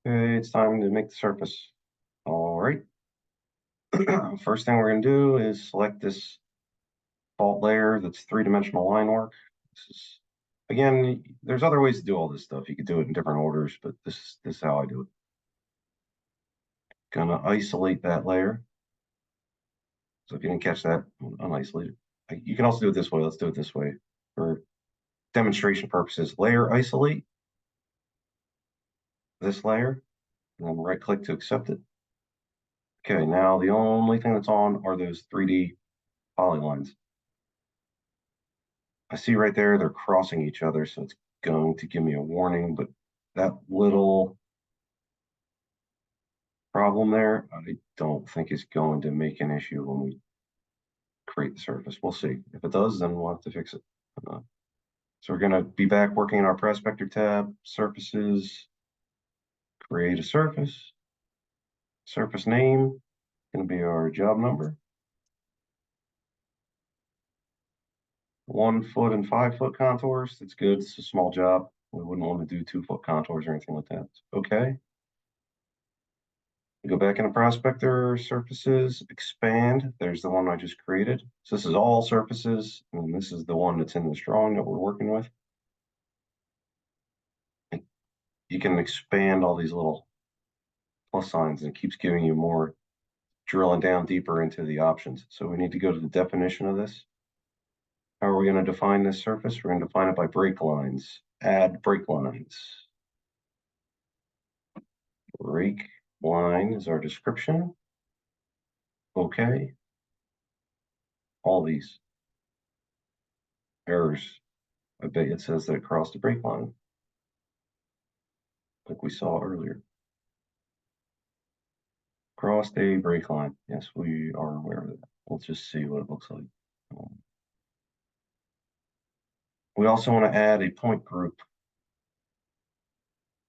Okay, it's time to make the surface. All right. First thing we're going to do is select this fault layer that's three-dimensional line work. This is, again, there's other ways to do all this stuff. You could do it in different orders, but this is how I do it. Gonna isolate that layer. So if you didn't catch that, unisolate it. You can also do it this way. Let's do it this way for demonstration purposes. Layer isolate this layer, and then right-click to accept it. Okay, now the only thing that's on are those 3D polylines. I see right there, they're crossing each other, so it's going to give me a warning, but that little problem there, I don't think is going to make an issue when we create the surface. We'll see. If it does, then we'll have to fix it. So we're gonna be back working in our Prospector tab, surfaces, create a surface. Surface name, gonna be our job number. 1 foot and 5 foot contours, that's good, it's a small job. We wouldn't want to do 2 foot contours or anything like that. Okay. Go back into Prospector, surfaces, expand. There's the one I just created. So this is all surfaces, and this is the one that's in this drawing that we're working with. And you can expand all these little plus signs, and it keeps giving you more, drilling down deeper into the options. So we need to go to the definition of this. How are we going to define this surface? We're going to define it by break lines. Add break lines. Break line is our description. Okay. All these errors. I bet it says that it crossed the break line, like we saw earlier. Crossed a break line. Yes, we are aware of that. We'll just see what it looks like. We also want to add a point group.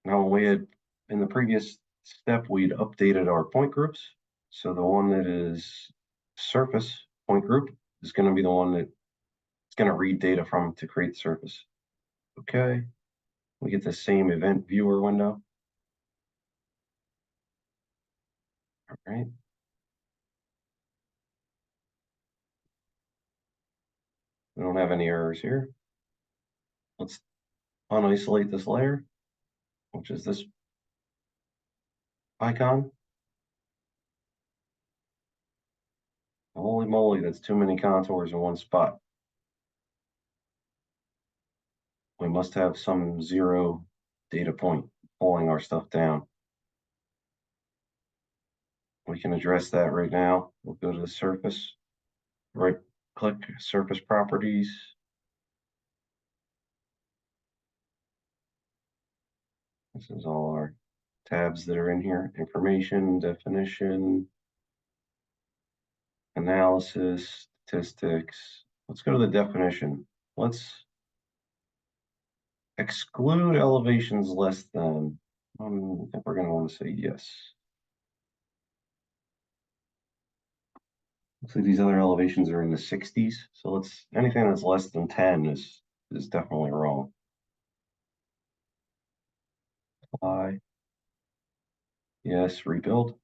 Now, we had, in the previous step, we'd updated our point groups. So the one that is surface point group is going to be the one that it's going to read data from to create the surface. Okay. We get the same event viewer window. All right. We don't have any errors here. Let's unisolate this layer, which is this icon. Holy moly, that's too many contours in one spot. We must have some zero data point pulling our stuff down. We can address that right now. We'll go to the surface, right click surface properties. This is all our tabs that are in here: information, definition, analysis, statistics. Let's go to the definition. Let's exclude elevations less than, I think we're going to want to say yes. Looks like these other elevations are in the 60s. So let's, anything that's less than 10 is definitely wrong. Apply. Yes, rebuild.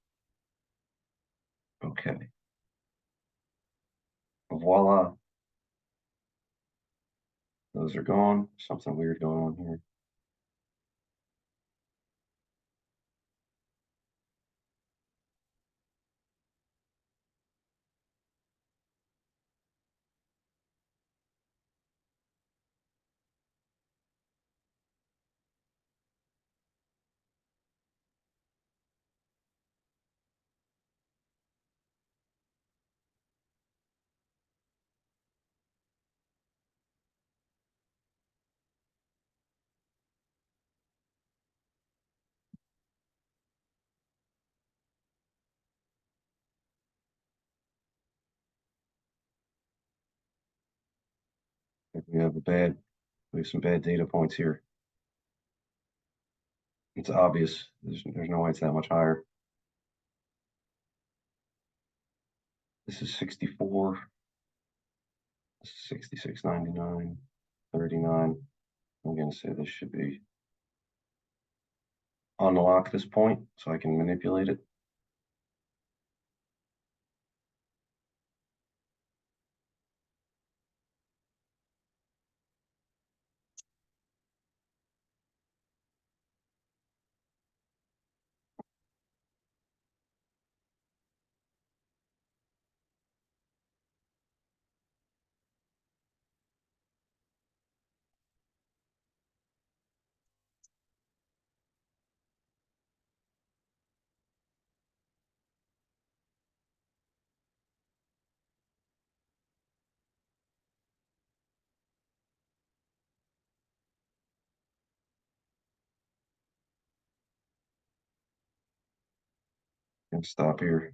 Okay. Voila. Those are gone. Something weird going on here. We have some bad data points here. It's obvious. There's no way it's that much higher. This is 64. This is 66.99, 39. I'm going to say this should be unlock this point so I can manipulate it. And stop here.